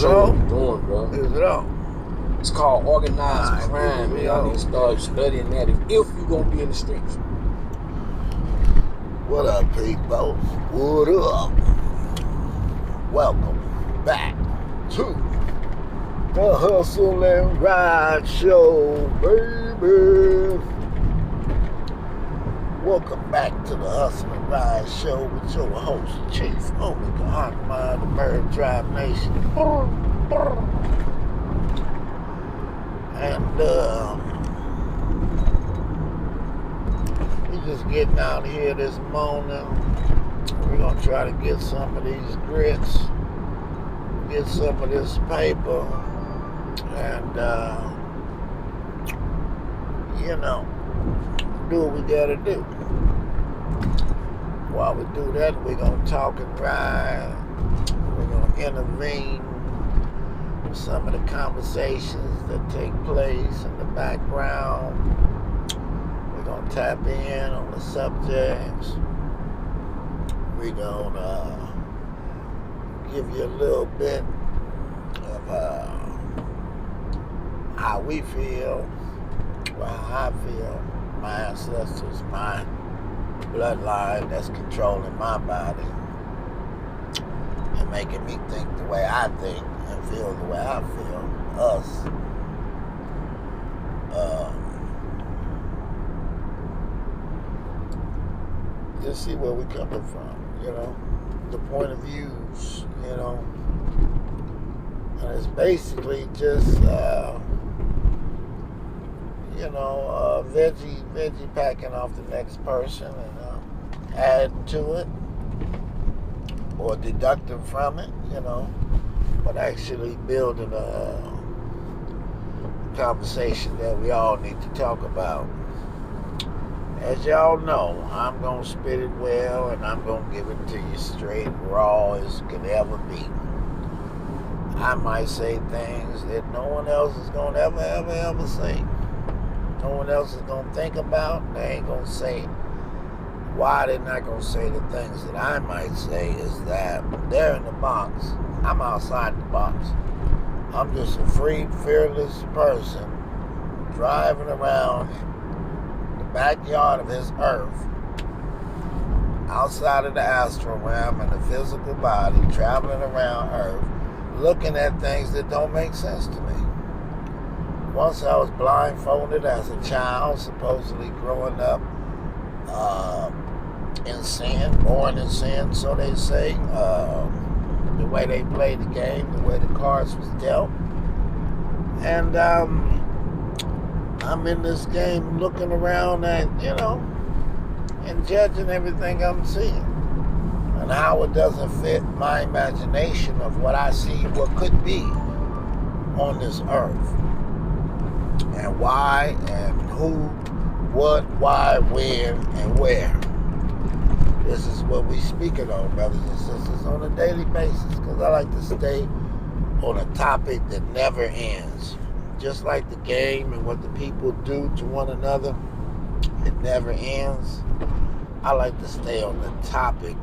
show what we're doing, bro. Is it on? It's called organized crime, man. Y'all need to start studying that if you gonna be in the streets. What up, people? What up? Welcome back to the Hustle and Ride Show, baby. Welcome back to the Hustle and Ride Show with your host, Chief Omega Hawkman, the Bird Drive Nation. And we just getting out here this morning. We're gonna try to get some of these grits, get some of this paper, and do what we gotta do. While we do that, we're gonna talk and ride. We're gonna intervene with some of the conversations that take place in the background. We're gonna tap in on the subjects. We're gonna give you a little bit of how we feel, or how I feel, my ancestors, my bloodline that's controlling my body and making me think the way I think and feel the way I feel. Us. Just see where we're coming from, the point of views, and it's basically just veggie packing off the next person and adding to it or deducting from it, but actually building a conversation that we all need to talk about. As y'all know, I'm going to spit it well and I'm going to give it to you straight, raw as could ever be. I might say things that no one else is going to ever say. No one else is going to think about. They ain't going to say it. Why they're not going to say the things that I might say is that they're in the box. I'm outside the box. I'm just a free, fearless person driving around the backyard of this earth, outside of the astral realm and the physical body, traveling around earth, looking at things that don't make sense to me. Once I was blindfolded as a child, supposedly growing up in sin, born in sin, so they say. The way they played the game, the way the cards was dealt. And I'm in this game looking around at, and judging everything I'm seeing. And how it doesn't fit my imagination of what I see, what could be on this earth. And why, and who, what, why, when, and where. This is what we speaking on, brothers and sisters, on a daily basis, because I like to stay on a topic that never ends. Just like the game and what the people do to one another, it never ends. I like to stay on the topic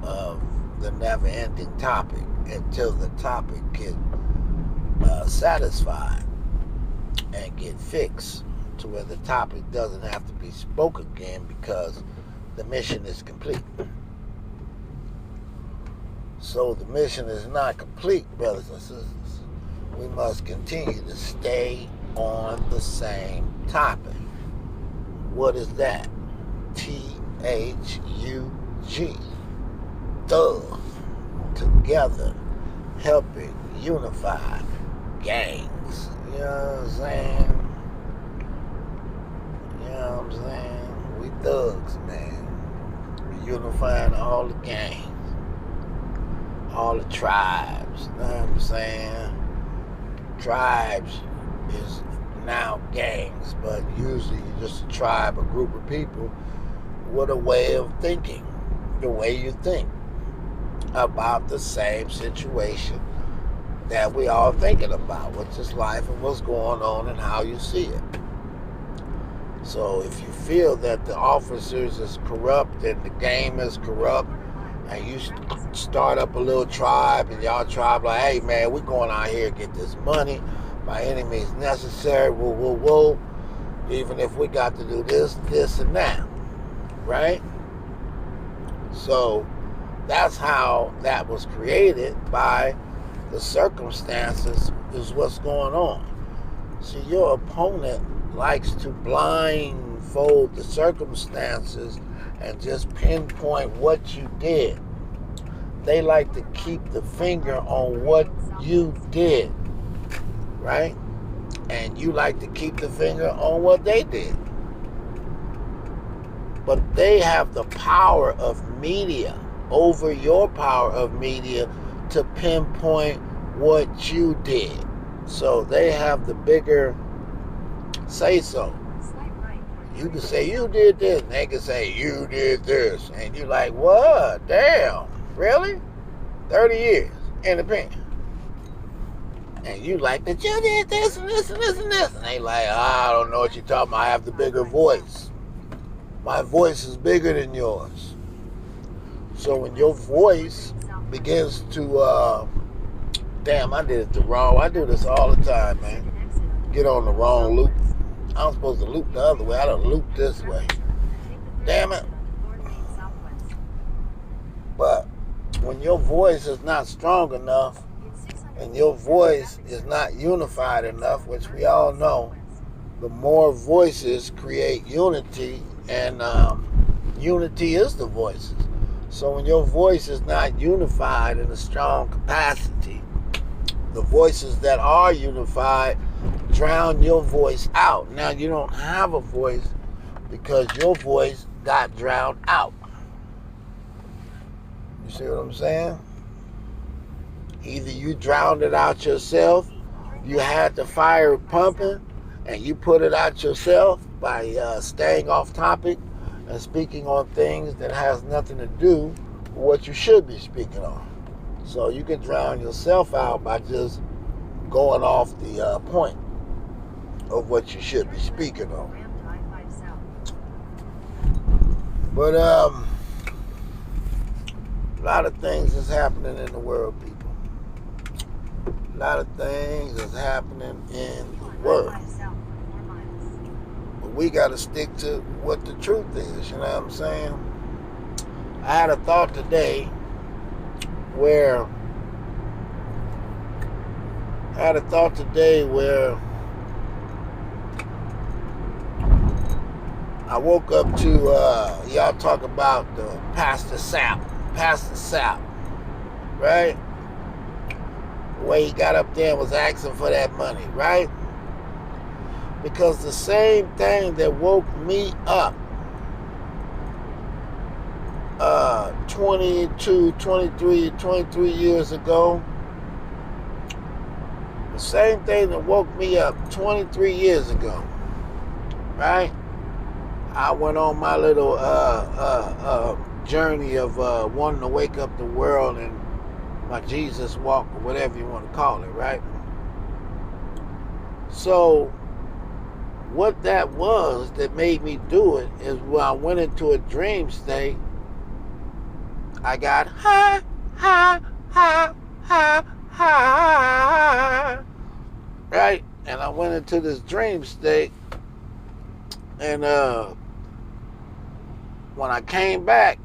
of the never-ending topic until the topic get satisfied and get fixed to where the topic doesn't have to be spoken again because the mission is complete. So the mission is not complete, brothers and sisters. We must continue to stay on the same topic. What is that? THUG. Thug. Together. Helping unify gangs. You know what I'm saying? You know what I'm saying? We thugs, man. Unifying all the gangs, all the tribes, you know what I'm saying? Tribes is now gangs, but usually you're just a tribe, a group of people with a way of thinking, the way you think about the same situation that we all thinking about, which is life and what's going on and how you see it. So if you feel that the officers is corrupt and the game is corrupt and you start up a little tribe, and y'all tribe like, hey man, we going out here to get this money by any means necessary, whoa, whoa, whoa, even if we got to do this, this, and that, right? So that's how that was created, by the circumstances is what's going on. See, your opponent likes to blindfold the circumstances and just pinpoint what you did. They like to keep the finger on what you did, right? And you like to keep the finger on what they did. But they have the power of media over your power of media to pinpoint what you did. So they have the bigger say-so. You can say you did this, and they can say you did this. And you're like, what? Damn, really? 30 years, independent. And you like that you did this and this and this and this. And they like, I don't know what you're talking about. I have the bigger voice. My voice is bigger than yours. So when your voice begins to, damn, I did it the wrong. I do this all the time, man. Get on the wrong loop. I'm supposed to loop the other way. I don't loop this way. Damn it. But when your voice is not strong enough and your voice is not unified enough, which we all know, the more voices create unity, and unity is the voices. So when your voice is not unified in a strong capacity, the voices that are unified drown your voice out. Now you don't have a voice because your voice got drowned out. You see what I'm saying? Either you drowned it out yourself, you had the fire pumping, and you put it out yourself by staying off topic and speaking on things that has nothing to do with what you should be speaking on. So you can drown yourself out by just going off the point of what you should be speaking on. But a lot of things is happening in the world, people. A lot of things is happening in the world. But we got to stick to what the truth is, you know what I'm saying? I had a thought today where I woke up to y'all talk about the Pastor Sap, right? The way he got up there and was asking for that money, right? Because the same thing that woke me up 23 years ago, the same thing that woke me up 23 years ago, right? I went on my little journey of wanting to wake up the world and my Jesus walk, or whatever you want to call it, right? So what that was that made me do it is when I went into a dream state, I got ha, ha, ha, ha, ha, right? And I went into this dream state, and when I came back,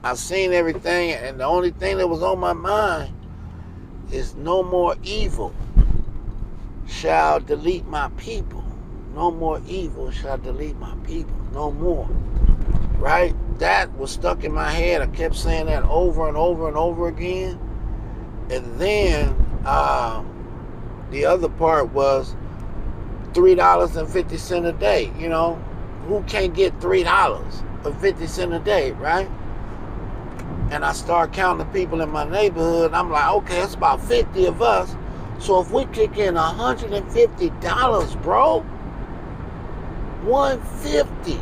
I seen everything, and the only thing that was on my mind is no more evil shall delete my people. No more evil shall delete my people. No more. Right? That was stuck in my head. I kept saying that over and over and over again. And then the other part was $3.50 a day. You know, who can't get $3.50 a day, right? And I start counting the people in my neighborhood. I'm like, okay, it's about 50 of us. So if we kick in $150, bro, 150,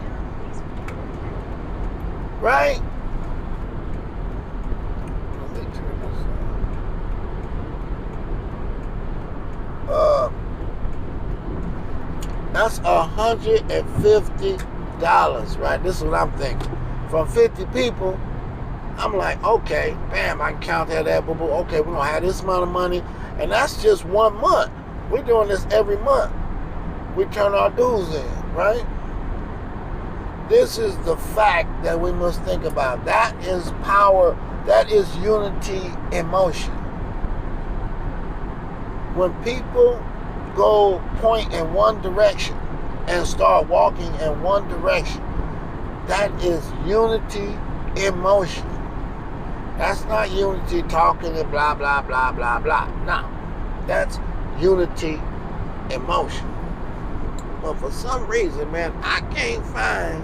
right? That's $150, right? This is what I'm thinking. From 50 people, I'm like, okay, bam, I can count that, okay, we're going to have this amount of money. And that's just 1 month. We're doing this every month. We turn our dues in, right? This is the fact that we must think about. That is power. That is unity in motion. When people go point in one direction and start walking in one direction, that is unity in motion. That's not unity talking and blah, blah, blah, blah, blah. No, that's unity in motion. But for some reason, man, I can't find.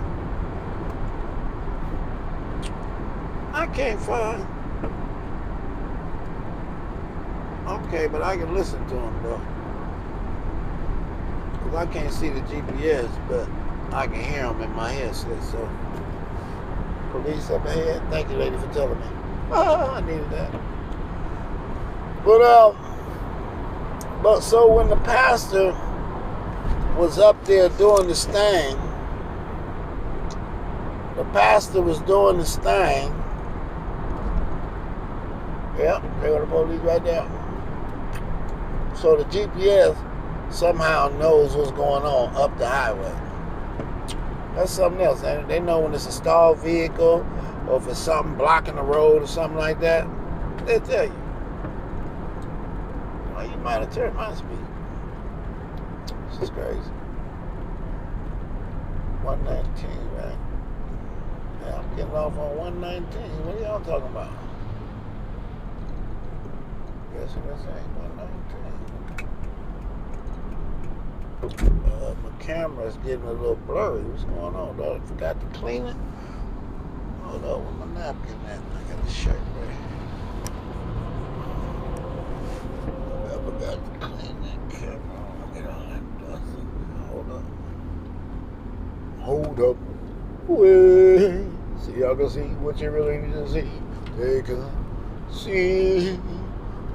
Okay, but I can listen to him, though. Because I can't see the GPS, but I can hear him in my headset, so. Police up ahead. Thank you, lady, for telling me. I needed that. But so when the pastor was up there doing this thing, Yep, there go the police right there. So the GPS somehow knows what's going on up the highway. That's something else. And they know when it's a stalled vehicle or if it's something blocking the road or something like that. They'll tell you. Well, you might have turned my speed. This is crazy. 119, right? Yeah, I'm getting off on 119. What are y'all talking about? Yes, this ain't 119. My camera's getting a little blurry. What's going on, dog? I forgot to clean it. Hold on, with my napkin at? I got a shirt right here. I forgot to clean that camera. Get all that dust. Hold up. Wait. See, y'all can see what you really need to see. Take a see.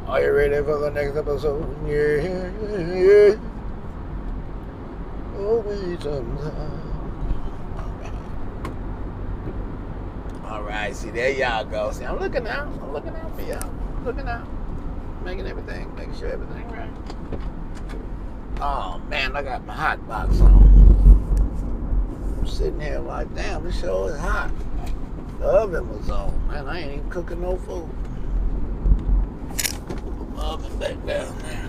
Are you ready for the next episode? Yeah. Oh, wait sometime. All right, see, there y'all go. See, I'm looking out for y'all. I'm looking out. Making sure everything right. Oh, man, I got my hot box on. I'm sitting here like, damn, this show is hot. The oven was on. Man, I ain't even cooking no food. Put my oven back down there.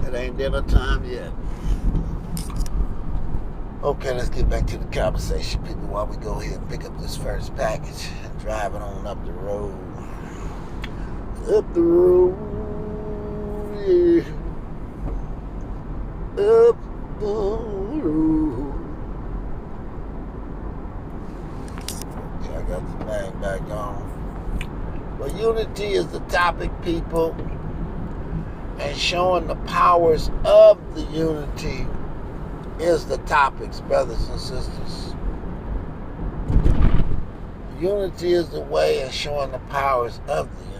It ain't dinner time yet. Okay, let's get back to the conversation, people, while we go ahead and pick up this first package and drive it on up the road. Up the road, yeah. Up the road. Okay, I got the bag back on. But unity is the topic, people. And showing the powers of the unity is the topics, brothers and sisters. Unity is the way of showing the powers of the unity.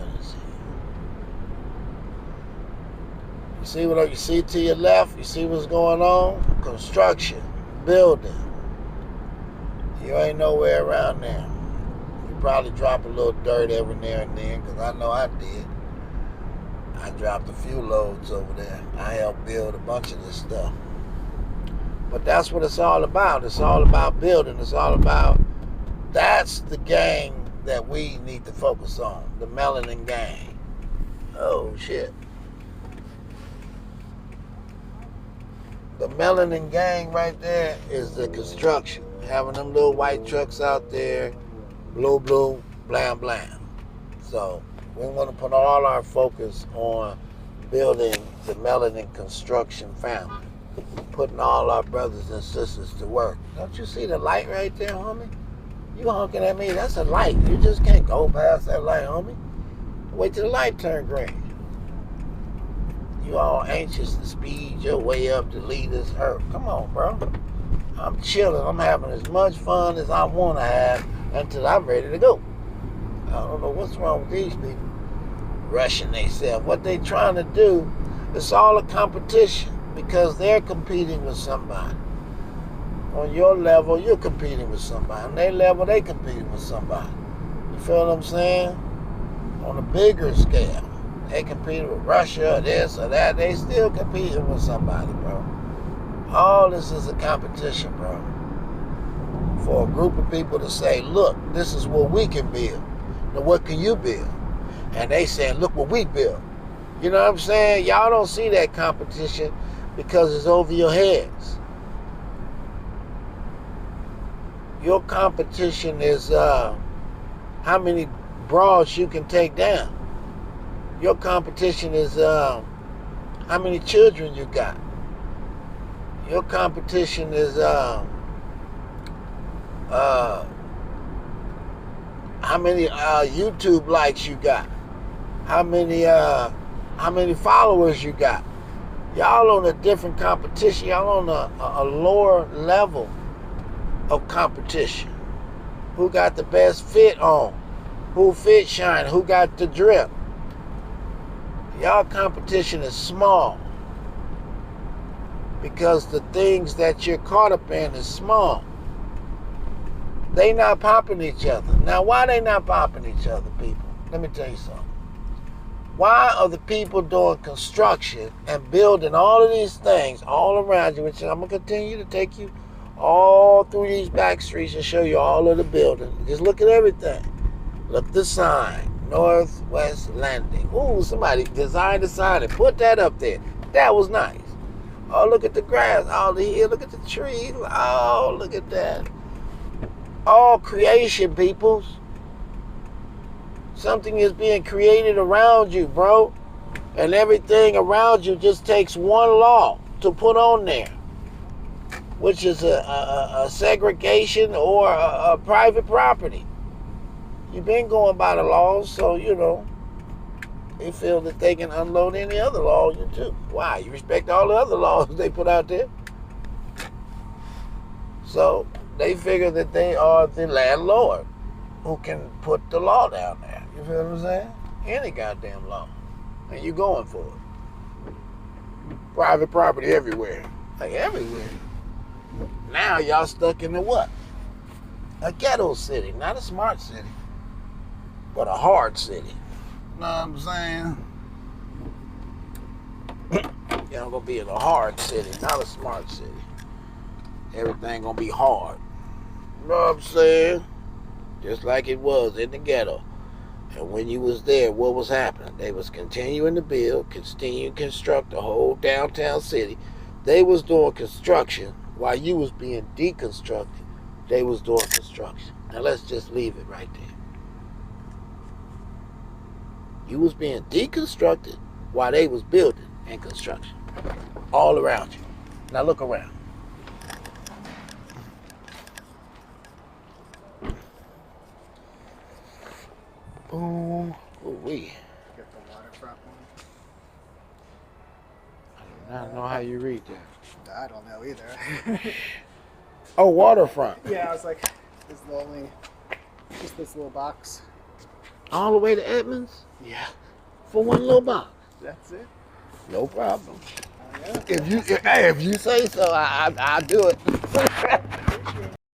You see what you see to your left? You see what's going on? Construction, building. You ain't nowhere around there. You probably drop a little dirt every now and then, because I know I did. I dropped a few loads over there. I helped build a bunch of this stuff. But that's what it's all about. It's all about building. It's all about, that's the gang that we need to focus on. The Melanin Gang. Oh, shit. The Melanin Gang right there is the construction. Having them little white trucks out there, blue, blue, blam, blam. So we want to put all our focus on building the Melanin Construction family. Putting all our brothers and sisters to work. Don't you see the light right there, homie? You honking at me, that's a light. You just can't go past that light, homie. Wait till the light turn green. You all anxious to speed your way up to lead us hurt. Come on, bro. I'm chilling. I'm having as much fun as I want to have until I'm ready to go. I don't know what's wrong with these people. Rushing themselves. What they trying to do, it's all a competition. Because they're competing with somebody. On your level, you're competing with somebody. On their level, they're competing with somebody. feel what I'm saying? On a bigger scale. They compete with Russia or this or that. They still competing with somebody, bro. All this is a competition, bro. For a group of people to say, look, this is what we can build. Now what can you build? And they saying, look what we built. You know what I'm saying? Y'all don't see that competition because it's over your heads. Your competition is how many broads you can take down. Your competition is how many children you got. Your competition is how many YouTube likes you got. How many followers you got. Y'all on a different competition. Y'all on a lower level of competition. Who got the best fit on? Who fit shine? Who got the drip? Y'all competition is small because the things that you're caught up in is small. They not popping each other. Now, why they not popping each other, people? Let me tell you something. Why are the people doing construction and building all of these things all around you, which I'm going to continue to take you all through these back streets and show you all of the buildings. Just look at everything. Look at the sign. Northwest Landing. Ooh, somebody designed the sign and put that up there. That was nice. Oh, look at the grass. Oh, look at the trees. Oh, look at that. All creation, peoples. Something is being created around you, bro. And everything around you just takes one law to put on there, which is a segregation or a private property. You've been going by the laws, so, you know, they feel that they can unload any other law you too. Why? You respect all the other laws they put out there. So they figure that they are the landlord who can put the law down there. You feel what I'm saying? Any goddamn law. And you going for it. Private property everywhere. Like everywhere. Now y'all stuck in the what? A ghetto city, not a smart city, but a hard city. Know what I'm saying? Y'all gonna be in a hard city, not a smart city. Everything gonna be hard. Know what I'm saying? Just like it was in the ghetto. And when you was there, what was happening? They was continuing to build, continuing to construct the whole downtown city. They was doing construction while you was being deconstructed. They was doing construction. Now let's just leave it right there. You was being deconstructed while they was building and construction. All around you. Now look around. Boom. Ooh-wee. Get the waterfront one. I do not know how you read that. I don't know either. Oh, waterfront. Yeah, I was like, this is the only, just this little box. All the way to Edmonds? Yeah. For one little box? That's it. No problem. Yeah. If you say so, I'll do it.